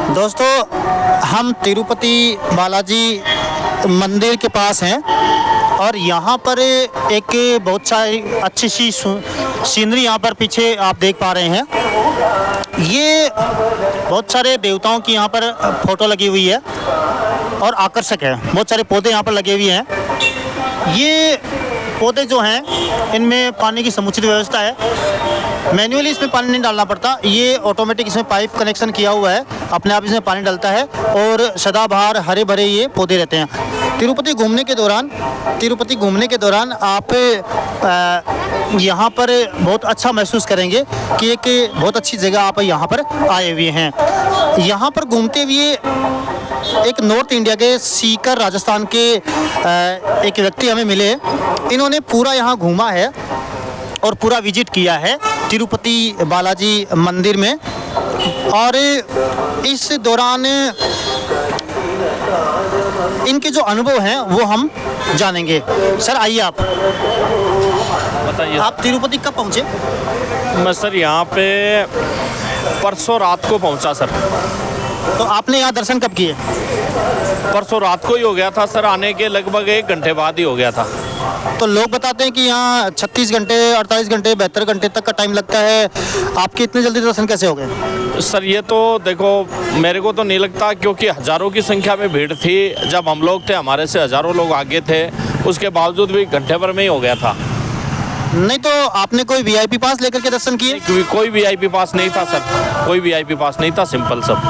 दोस्तों, हम तिरुपति बालाजी मंदिर के पास हैं और यहाँ पर एक बहुत सारी अच्छी सी सीनरी यहाँ पर पीछे आप देख पा रहे हैं। ये बहुत सारे देवताओं की यहाँ पर फोटो लगी हुई है और आकर्षक है। बहुत सारे पौधे यहाँ पर लगे हुए हैं। ये पौधे जो हैं इनमें पानी की समुचित व्यवस्था है। मैन्युअली इसमें पानी नहीं डालना पड़ता, ये ऑटोमेटिक इसमें पाइप कनेक्शन किया हुआ है, अपने आप इसमें पानी डलता है और सदाबहार हरे भरे ये पौधे रहते हैं। तिरुपति घूमने के दौरान आप यहाँ पर बहुत अच्छा महसूस करेंगे कि एक बहुत अच्छी जगह आप यहाँ पर आए हुए हैं। यहाँ पर घूमते हुए एक नॉर्थ इंडिया के सीकर राजस्थान के एक व्यक्ति हमें मिले। इन्होंने पूरा यहाँ घूमा है और पूरा विजिट किया है तिरुपति बालाजी मंदिर में, और इस दौरान इनके जो अनुभव हैं वो हम जानेंगे। सर आइए, आप बताइए। आप तिरुपति कब पहुँचे? मैं सर यहाँ पे परसों रात को पहुँचा सर। तो आपने यहाँ दर्शन कब किए? परसों रात को ही हो गया था सर, आने के लगभग 1 घंटे बाद ही हो गया था। तो लोग बताते हैं कि यहाँ 36 घंटे, 48 घंटे, 72 घंटे तक का टाइम लगता है। आपके इतने जल्दी दर्शन कैसे हो गए? सर ये तो देखो, मेरे को तो नहीं लगता, क्योंकि हज़ारों की संख्या में भीड़ थी। जब हम लोग थे, हमारे से हज़ारों लोग आगे थे, उसके बावजूद भी घंटे भर में ही हो गया था। नहीं तो आपने कोई वीआईपी पास लेकर के दर्शन किए? कोई वीआईपी पास नहीं था सर, कोई वीआईपी पास नहीं था, सिंपल सब।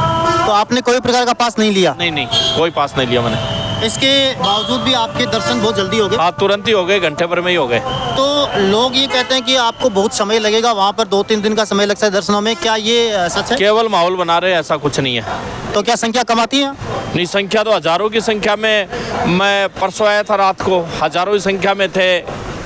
तो आपने कोई प्रकार का पास नहीं लिया? नहीं, कोई पास नहीं लिया मैंने। इसके बावजूद भी आपके दर्शन बहुत जल्दी हो गए? हाँ, तुरंत ही हो गए, घंटे भर में ही हो गए। तो लोग ये कहते हैं कि आपको बहुत समय लगेगा, वहाँ पर 2-3 दिन का समय लगता है दर्शनों में, क्या ये सच है? केवल माहौल बना रहे हैं, ऐसा कुछ नहीं है। तो क्या संख्या कम आती है? नहीं, संख्या तो हज़ारों की संख्या में। मैं परसों आया था रात को, हज़ारों की संख्या में थे।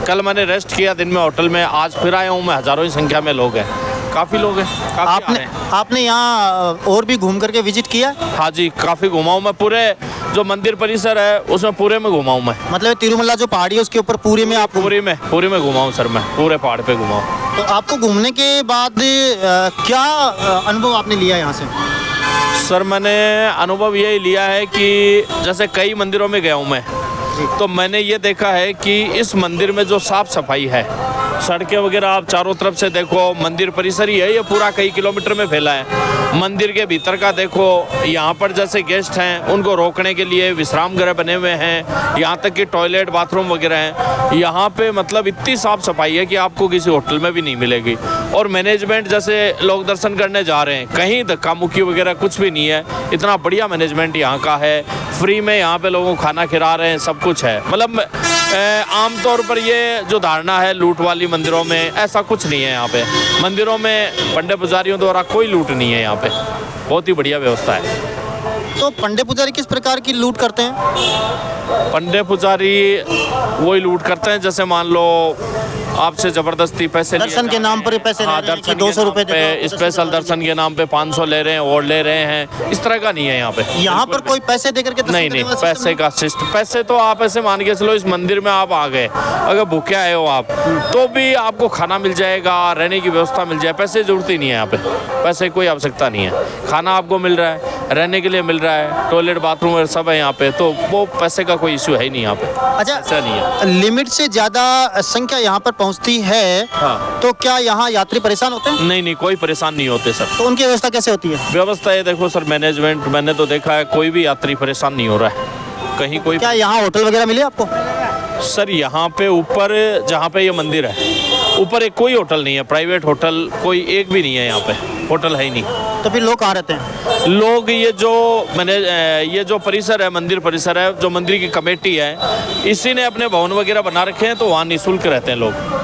कल मैंने रेस्ट किया दिन में होटल में, आज फिर आया हूँ मैं, हज़ारों की संख्या में लोग हैं, काफ़ी लोग हैं। आपने यहाँ और भी घूम करके विजिट किया? हाँ जी, काफ़ी घुमा हूँ मैं, पूरे जो मंदिर परिसर है उसमें पूरे में घुमा हूँ मैं। मतलब तिरुमला जो पहाड़ी है उसके ऊपर पूरे में आप? पूरे में घुमा हूँ सर, मैं पूरे पहाड़ पे घुमा हूँ। तो आपको घूमने के बाद क्या अनुभव आपने लिया यहाँ से? सर मैंने अनुभव यही लिया है कि जैसे कई मंदिरों में गया हूँ मैं, तो मैंने ये देखा है कि इस मंदिर में जो साफ़ सफाई है, सड़कें वगैरह आप चारों तरफ से देखो, मंदिर परिसर ही है ये पूरा कई किलोमीटर में फैला है। मंदिर के भीतर का देखो, यहाँ पर जैसे गेस्ट हैं उनको रोकने के लिए विश्राम गृह बने हुए हैं, यहाँ तक कि टॉयलेट बाथरूम वगैरह हैं। यहाँ पे मतलब इतनी साफ़ सफाई है कि आपको किसी होटल में भी नहीं मिलेगी। और मैनेजमेंट, जैसे लोग दर्शन करने जा रहे हैं, कहीं धक्का मुक्की वगैरह कुछ भी नहीं है, इतना बढ़िया मैनेजमेंट यहाँ का है। फ्री में यहाँ पे लोगों को खाना खिला रहे हैं, सब कुछ है। मतलब आमतौर पर ये जो धारणा है लूट वाली मंदिरों में, ऐसा कुछ नहीं है यहाँ पे। मंदिरों में पंडित पुजारियों द्वारा कोई लूट नहीं है यहाँ पे, बहुत ही बढ़िया व्यवस्था है। तो पंडित पुजारी किस प्रकार की लूट करते हैं? पंडित पुजारी वही लूट करते हैं, जैसे मान लो आपसे जबरदस्ती पैसे दर्शन के नाम पर पैसे, हाँ, दर्शन 200 रुपये स्पेशल दर्शन के नाम पे 500 ले रहे हैं और ले रहे हैं, इस तरह का नहीं है यहाँ पे। यहाँ पर कोई पैसे देकर के नहीं, पैसे का सिस्टम, पैसे तो आप ऐसे मान के चलो, इस मंदिर में आप आ गए, अगर भूखे आए हो आप, तो भी आपको खाना मिल जाएगा, रहने की व्यवस्था मिल जाए, पैसे जरूरत ही नहीं है यहाँ पे, पैसे की कोई आवश्यकता नहीं है। खाना आपको मिल रहा है, रहने के लिए मिल रहा है, टॉयलेट बाथरूम सब है यहाँ पे, तो वो पैसे का कोई इश्यू है ही नहीं यहाँ पे। अच्छा, ऐसा नहीं है। लिमिट से ज्यादा संख्या यहाँ पर पहुँचती है, हाँ। तो क्या यहाँ यात्री परेशान होते हैं? नहीं, कोई परेशान नहीं होते सर। तो उनकी व्यवस्था कैसे होती है? व्यवस्था ये देखो सर, मैनेजमेंट, मैंने तो देखा है कोई भी यात्री परेशान नहीं हो रहा है कहीं। कोई क्या यहाँ होटल वगैरह मिले आपको? सर यहाँ पे ऊपर जहाँ पे ये मंदिर है, ऊपर एक कोई होटल नहीं है, प्राइवेट होटल कोई एक भी नहीं है यहाँ पे, होटल है ही नहीं। तो फिर लोग कहाँ रहते हैं? लोग ये जो परिसर है, मंदिर परिसर है, जो मंदिर की कमेटी है, इसी ने अपने भवन वगैरह बना रखे हैं, तो वहाँ निःशुल्क रहते हैं लोग।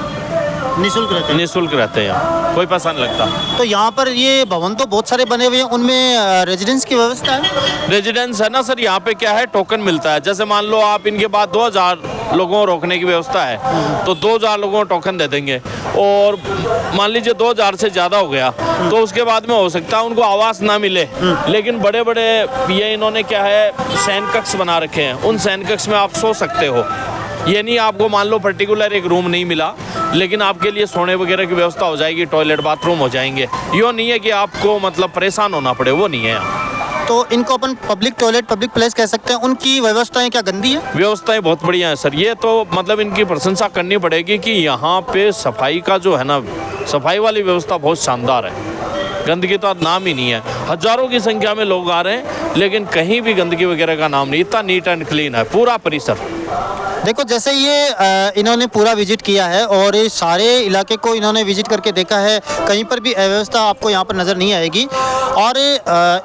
निःशुल्क रहते हैं यहाँ, कोई पैसा नहीं लगता। तो यहाँ पर ये भवन तो बहुत सारे बने हुए हैं, उनमें रेजिडेंस की व्यवस्था है? रेजिडेंस है ना सर, यहाँ पे क्या है, टोकन मिलता है। जैसे मान लो आप इनके बाद 2000 लोगों को रोकने की व्यवस्था है, तो 2000 लोगों को टोकन दे देंगे, और मान लीजिए 2000 से ज़्यादा हो गया, तो उसके बाद में हो सकता है उनको आवास ना मिले, लेकिन बड़े बड़े ये इन्होंने क्या है, शयन कक्ष बना रखे हैं, उन शयन कक्ष में आप सो सकते हो। ये नहीं आपको मान लो पर्टिकुलर एक रूम नहीं मिला, लेकिन आपके लिए सोने वगैरह की व्यवस्था हो जाएगी, टॉयलेट बाथरूम हो जाएंगे। यो नहीं है कि आपको मतलब परेशान होना पड़े, वो नहीं है यहाँ। तो इनको अपन पब्लिक टॉयलेट, पब्लिक प्लेस कह सकते हैं। उनकी व्यवस्थाएं क्या गंदी है? व्यवस्थाएं बहुत बढ़िया है सर। ये तो मतलब इनकी प्रशंसा करनी पड़ेगी कि यहाँ पे सफाई का जो है ना, सफाई वाली व्यवस्था बहुत शानदार है। गंदगी तो आज नाम ही नहीं है। हजारों की संख्या में लोग आ रहे हैं लेकिन कहीं भी गंदगी वगैरह का नाम नहीं। इतना नीट एंड क्लीन है पूरा परिसर। देखो जैसे ये इन्होंने पूरा विजिट किया है और ये सारे इलाके को इन्होंने विजिट करके देखा है, कहीं पर भी अव्यवस्था आपको यहाँ पर नज़र नहीं आएगी। और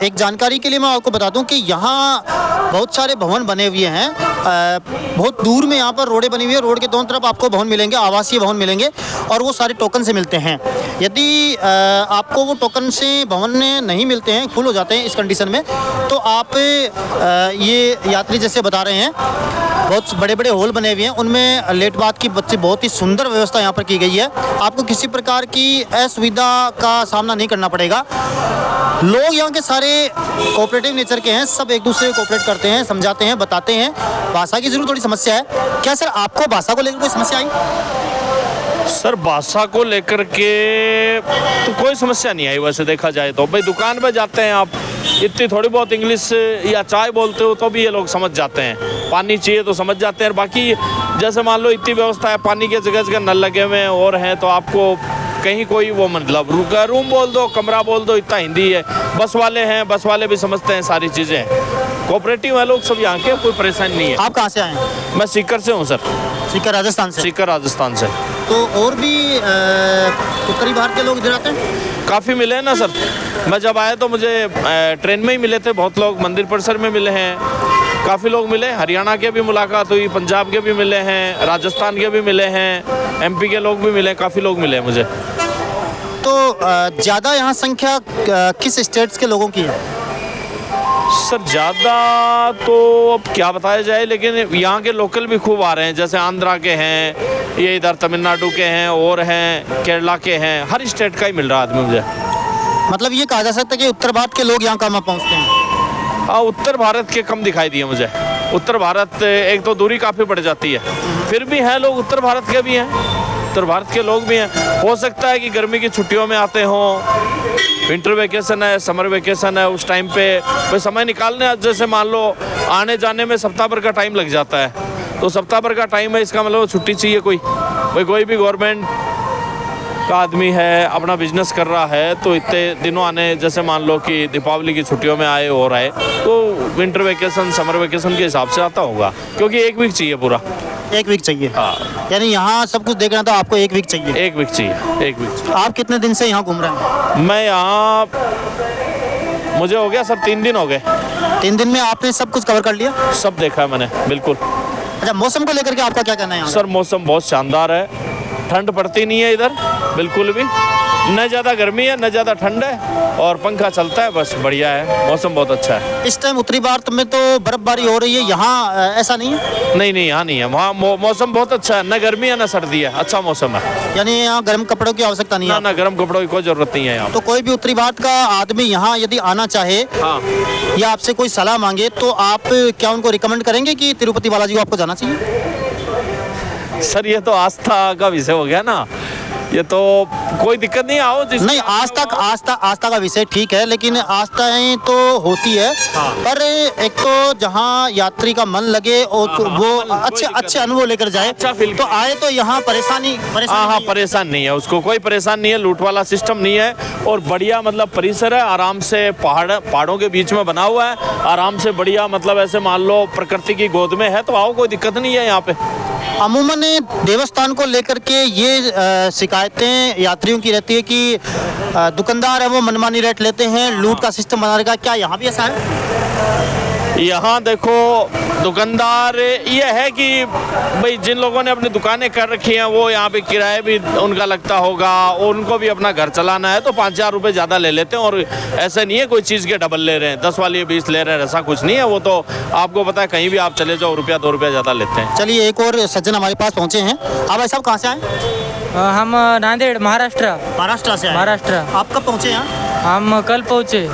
एक जानकारी के लिए मैं आपको बता दूं कि यहाँ बहुत सारे भवन बने हुए हैं। बहुत दूर में यहाँ पर रोडें बनी हुई है, रोड के दोनों तरफ आपको भवन मिलेंगे, आवासीय भवन मिलेंगे और वो सारे टोकन से मिलते हैं। यदि आपको वो टोकन से भवन नहीं मिलते हैं, फुल हो जाते हैं इस कंडीशन में, तो आप ये यात्री जैसे बता रहे हैं बहुत बड़े बड़े हॉल बने हुए हैं, उनमें लेट बात की बच्चे बहुत ही सुंदर व्यवस्था यहाँ पर की गई है। आपको किसी प्रकार की असुविधा का सामना नहीं करना पड़ेगा। लोग यहाँ के सारे कोऑपरेटिव नेचर के हैं, सब एक दूसरे को कोऑपरेट करते हैं, समझाते हैं, बताते हैं। भाषा की जरूर थोड़ी समस्या है। क्या सर आपको भाषा को लेकर कोई समस्या आई? सर भाषा को लेकर के तो कोई समस्या नहीं आई वैसे देखा जाए तो। भाई दुकान पे जाते हैं आप, इतनी थोड़ी बहुत इंग्लिश या चाय बोलते हो तो भी ये लोग समझ जाते हैं। पानी चाहिए तो समझ जाते हैं। और बाकी जैसे मान लो इतनी व्यवस्था है, पानी के जगह जगह नल लगे हुए हैं और हैं, तो आपको कहीं कोई वो मतलब रूम बोल दो, कमरा बोल दो, इतना हिंदी है। बस वाले हैं, बस वाले भी समझते हैं सारी चीज़ें। कोऑपरेटिव है लोग सब यहाँ के, कोई परेशानी नहीं है। आप कहाँ से आए हैं? मैं सीकर से हूँ सर। सीकर राजस्थान से? सीकर राजस्थान से। तो और भी उत्तरी भारत के लोग इधर आते हैं? काफ़ी मिले हैं ना सर। मैं जब आया तो मुझे ट्रेन में ही मिले थे बहुत लोग, मंदिर परिसर में मिले हैं, काफ़ी लोग मिले। हरियाणा के भी मुलाकात हुई, पंजाब के भी मिले हैं, राजस्थान के भी मिले हैं, एमपी के लोग भी मिले, काफ़ी लोग मिले हैं मुझे। तो ज़्यादा यहाँ संख्या किस स्टेट्स के लोगों की है? सर ज़्यादा तो अब क्या बताया जाए, लेकिन यहाँ के लोकल भी खूब आ रहे हैं। जैसे आंध्रा के हैं, ये इधर तमिलनाडु के हैं और हैं, केरला के हैं, हर स्टेट का ही मिल रहा है आदमी मुझे। मतलब ये कहा जा सकता है कि उत्तर भारत के लोग यहाँ कम पहुँचते हैं? हाँ, उत्तर भारत के कम दिखाई दिए मुझे। उत्तर भारत एक तो दूरी काफ़ी बढ़ जाती है, फिर भी हैं लोग उत्तर भारत के भी हैं, उत्तर भारत के लोग भी हैं। हो सकता है कि गर्मी की छुट्टियों में आते हों, विंटर वेकेशन है, समर वेकेशन है, उस टाइम पे कोई समय निकालने, जैसे मान लो आने जाने में सप्ताह भर का टाइम लग जाता है, तो सप्ताह भर का टाइम है, इसका मतलब छुट्टी चाहिए कोई। भाई कोई भी गवर्नमेंट का आदमी है, अपना बिजनेस कर रहा है, तो इतने दिनों आने, जैसे मान लो कि दीपावली की छुट्टियों में आए और आए, तो विंटर वेकेशन, समर वेकेशन के हिसाब से आता होगा, क्योंकि एक वीक चाहिए पूरा। एक वीक चाहिए? हाँ। यानी यहाँ सब कुछ देखना तो आपको एक वीक चाहिए? एक वीक चाहिए, एक वीक। आप कितने दिन से यहाँ घूम रहे हैं? मैं यहाँ, मुझे हो गया सर 3 दिन हो गए। 3 दिन में आपने सब कुछ कवर कर लिया? सब देखा है मैंने, बिल्कुल। अच्छा, मौसम को लेकर के आपका क्या कहना है यहाँ? सर मौसम बहुत शानदार है, ठंड पड़ती नहीं है इधर बिल्कुल भी, न ज़्यादा गर्मी है न ज़्यादा ठंड है, और पंखा चलता है, बस बढ़िया है, मौसम बहुत अच्छा है। इस टाइम उत्तरी भारत में तो बर्फबारी हो रही है, यहाँ ऐसा नहीं है? नहीं नहीं, यहाँ नहीं है। वहाँ मौसम बहुत अच्छा है, न गर्मी है न सर्दी है, अच्छा मौसम है। यानी यहाँ गर्म कपड़ों की आवश्यकता नहीं है? ना गर्म कपड़ों की कोई ज़रूरत नहीं है यहाँ। तो कोई भी उत्तरी भारत का आदमी यहाँ यदि आना चाहे, हाँ, या आपसे कोई सलाह मांगे, तो आप क्या उनको रिकमेंड करेंगे कि तिरुपति बालाजी को आपको जाना चाहिए? सर ये तो आस्था का विषय हो गया ना, ये तो कोई दिक्कत नहीं, आओ नहीं, आस्था का विषय ठीक है, लेकिन आस्थाएं तो होती है। हाँ। पर एक तो जहाँ यात्री का मन लगे और हाँ, तो हाँ, वो कोई अच्छे अनुभव लेकर जाए, अच्छा फील तो आए तो यहाँ परेशानी हाँ हाँ, परेशान नहीं है, उसको कोई परेशान नहीं है, लूट वाला सिस्टम नहीं है, और बढ़िया मतलब परिसर है, आराम से पहाड़ों के बीच में बना हुआ है, आराम से बढ़िया, मतलब ऐसे मान लो प्रकृति की गोद में है, तो आओ, कोई दिक्कत नहीं है यहाँ पे। अमूमन देवस्थान को लेकर के ये शिकायतें यात्रियों की रहती है कि दुकानदार है वो मनमानी रेट लेते हैं, लूट का सिस्टम बना रखा है। क्या यहाँ भी ऐसा है? यहाँ देखो दुकानदार ये है कि भाई जिन लोगों ने अपनी दुकानें कर रखी हैं वो यहाँ पे किराया भी उनका लगता होगा, और उनको भी अपना घर चलाना है, तो 5,000 रुपये ज़्यादा ले लेते हैं। और ऐसे नहीं है कोई चीज़ के डबल ले रहे हैं, 10 वाली 20 ले रहे हैं, ऐसा कुछ नहीं है। वो तो आपको पता है, कहीं भी आप चले जाओ, रुपया 2 रुपया ज़्यादा लेते हैं। चलिए, एक और सज्जन हमारे पास पहुँचे हैं। आप भाई साहब कहाँ से आए? हम नांदेड़, महाराष्ट्र। महाराष्ट्र से आए? महाराष्ट्र। आप कब पहुँचे यहाँ? हम कल पहुँचे।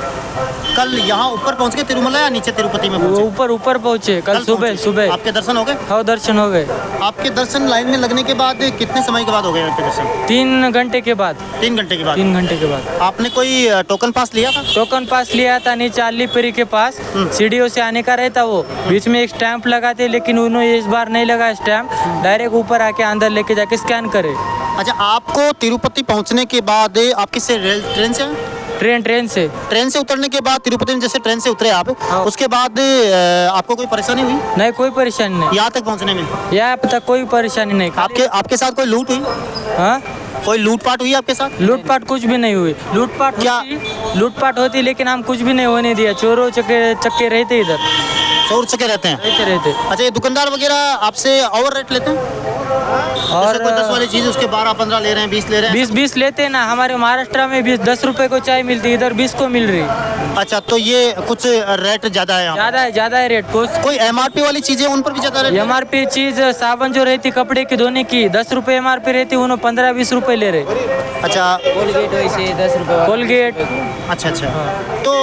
कल यहाँ ऊपर पहुँच के तिरुमला या नीचे तिरुपति में वो पहुँचे? ऊपर ऊपर पहुँचे कल सुबह पहुँचे। सुबह। आपके दर्शन हो गए? हाँ दर्शन हो गए। आपके दर्शन लाइन में लगने के बाद कितने समय के बाद हो गए आपके दर्शन? 3 घंटे के बाद। 3 घंटे के बाद। 3 घंटे के बाद आपने कोई टोकन पास लिया था? टोकन पास लिया था नीचे अलीपेरी के पास। सीढ़ियों से आने का रहता वो, बीच में एक स्टैंप लगाते, लेकिन उन्होंने इस बार नहीं लगा स्टैंप, डायरेक्ट ऊपर आके अंदर लेके जाके स्कैन करे। अच्छा, आपको तिरुपति पहुंचने के बाद आप किससे ट्रेन से आए? ट्रेन से। ट्रेन से उतरने के बाद तिरुपति में जैसे ट्रेन से उतरे आप, हाँ। उसके बाद आपको कोई परेशानी हुई नहीं कोई परेशानी नहीं, यहाँ तक पहुंचने में? यहाँ अब तक कोई परेशानी नहीं। आपके साथ कोई लूट हुई? हाँ कोई लूटपाट हुई आपके साथ? लूटपाट कुछ भी नहीं हुई। लूटपाट होती लेकिन हम कुछ भी नहीं होने दिया। चोरों चक्के रहते इधर, चोर चके रहते हैं? रहते। अच्छा, ये दुकानदार वगैरह आपसे ओवर रेट लेते हैं? और जैसे कोई 10 वाली चीज उसके 12-15 ले रहे हैं, 20 ले रहे हैं? 20 लेते हैं ना। हमारे महाराष्ट्र में 10 रुपए को चाय मिलती है, इधर 20 को मिल रही। अच्छा, तो ये कुछ रेट ज्यादा है यहाँ पे? ज्यादा है रेट। कोई MRP वाली चीजें उन पर भी ज्यादा रेट है? MRP चीज साबुन जो रहती कपड़े की धोने की 10 रुपए MRP रहती, उन्होंने 15-20 रुपए ले रहे। अच्छा, कोलगेट वैसे 10 रुपए कोलगेट। अच्छा। तो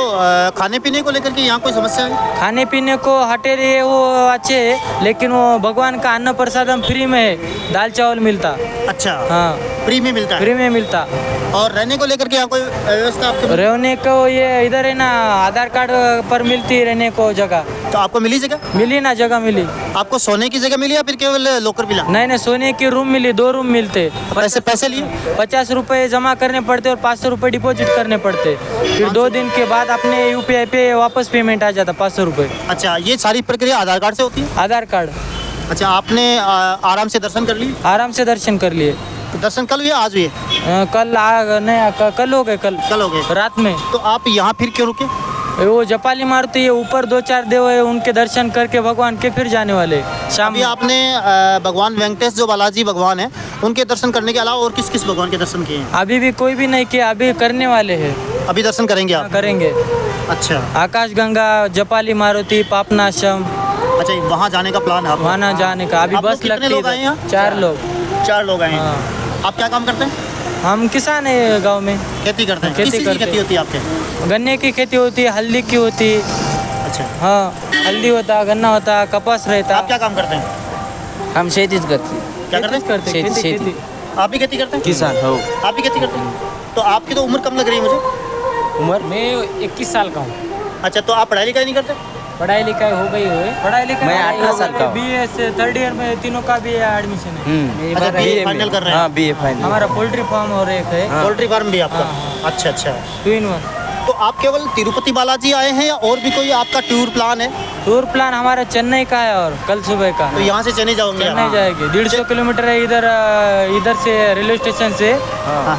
खाने पीने को लेकर के यहाँ कोई समस्या है? खाने पीने को हटे रहे वो अच्छे है, लेकिन वो भगवान का अन्न प्रसादम फ्री में है, दाल चावल मिलता। अच्छा, हाँ फ्री में मिलता है? फ्री में मिलता। और रहने को लेकर के यहाँ कोई व्यवस्था आपके? रहने को ये इधर है ना, आधार कार्ड पर मिलती है रहने को जगह। तो आपको मिली जगह? मिली ना, जगह मिली। आपको सोने की जगह मिली या फिर केवल लोकर मिला? नहीं, सोने की रूम मिली, 2 रूम मिलते। पैसे लिए? 50 रुपए जमा करने पड़ते और 500 रुपए डिपॉजिट करने पड़ते। फिर 2 दिन के बाद अपने UPI पे वापस पेमेंट आ जाता 500 रुपए। अच्छा, ये सारी प्रक्रिया आधार कार्ड से होती है? आधार कार्ड। अच्छा, आपने आराम से दर्शन कर लिए? आराम से दर्शन कर लिए। तो दर्शन कल हुए आज हुए? कल कल हो गए। कल हो गए रात में। तो आप यहाँ फिर क्यों रुके? वो जपाली मारुति है, ऊपर 2-4 देव है, उनके दर्शन करके भगवान के फिर जाने वाले शाम अभी आपने भगवान वेंकटेश जो बालाजी भगवान है उनके दर्शन करने के अलावा और किस किस भगवान के दर्शन किए हैं? अभी भी कोई भी नहीं किया, अभी करने वाले हैं। अभी दर्शन करेंगे आप? करेंगे। अच्छा। आकाश गंगा, जपाली मारुति, पापनाशम, अच्छा, वहाँ जाने का प्लान है आपका? वहाँ जाने का अभी आप लोग बस कितने लगती लोग आए है। यहाँ? 4 लोग। 4 लोग आए हैं। हाँ। आप क्या काम करते हैं? हम किसान है गांव में, खेती करते हैं? खेती किस चीज़ की करते खेती हैं। होती है आपके? गन्ने की खेती होती है, हल्दी की होती। अच्छा, हाँ, हल्दी होता, गन्ना होता, कपास रहता। आप क्या काम करते हैं? हम खेती करते हैं। क्या करते हैं? खेती। आप भी खेती करते हैं? किसान हो। आप भी खेती करते हैं? तो आपकी तो उम्र कम लग रही है मुझे। उम्र मैं 21 साल का हूँ। अच्छा, तो आप पढ़ाई लिखाई नहीं करते? पढ़ाई लिखाई हो गई है। पढ़ाई लिखाई मैं 18 साल का हूँ। BA से 3rd ईयर में तीनों का भी एडमिशन है। अच्छा, BA फाइनल कर रहे हैं? हाँ BA फाइनल। हमारा पोल्ट्री फार्म और एक है। पोल्ट्री फार्म भी आपका? हाँ, अच्छा। 2 in 1। तो आप केवल तिरुपति बालाजी आए हैं या और भी कोई आपका टूर प्लान है? टूर प्लान हमारा चेन्नई का है और कल सुबह का। तो यहाँ से चेन्नई जाओगे? चेन्नई जाएगी, 150 किलोमीटर है इधर से रेलवे स्टेशन से। हाँ।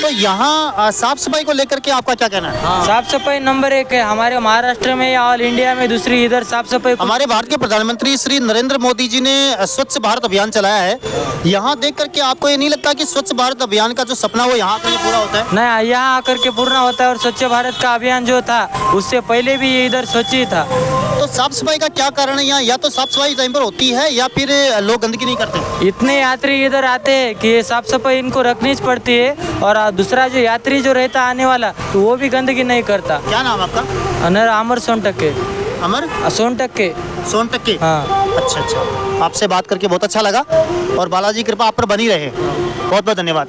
तो यहाँ साफ सफाई को लेकर के आपका क्या कहना है? साफ सफाई नंबर 1 है हमारे महाराष्ट्र में या ऑल इंडिया में, दूसरी इधर साफ सफाई। हमारे भारत के प्रधानमंत्री श्री नरेंद्र मोदी जी ने स्वच्छ भारत अभियान चलाया है। यहाँ देख करके आपको ये नहीं लगता कि स्वच्छ भारत अभियान का जो सपना वो यहाँ आकर पूरा होता है? नहीं, यहाँ आकर के पूर्ण होता है। और स्वच्छ भारत का अभियान जो था उससे पहले भी ये इधर स्वच्छ ही था। तो साफ सफाई का क्या कारण है यहाँ? या तो साफ सफाई टाइम पर होती है या फिर लोग गंदगी नहीं करते? इतने यात्री इधर आते हैं कि ये साफ सफाई इनको रखनी पड़ती है। और दूसरा जो यात्री जो रहता आने वाला, तो वो भी गंदगी नहीं करता। क्या नाम आपका? अमर सोनटक्के। अमर सोनटक्के। सोनटक्के? हाँ। अच्छा। आपसे बात करके बहुत अच्छा लगा और बालाजी कृपा आप पर बनी रहे। बहुत बहुत धन्यवाद।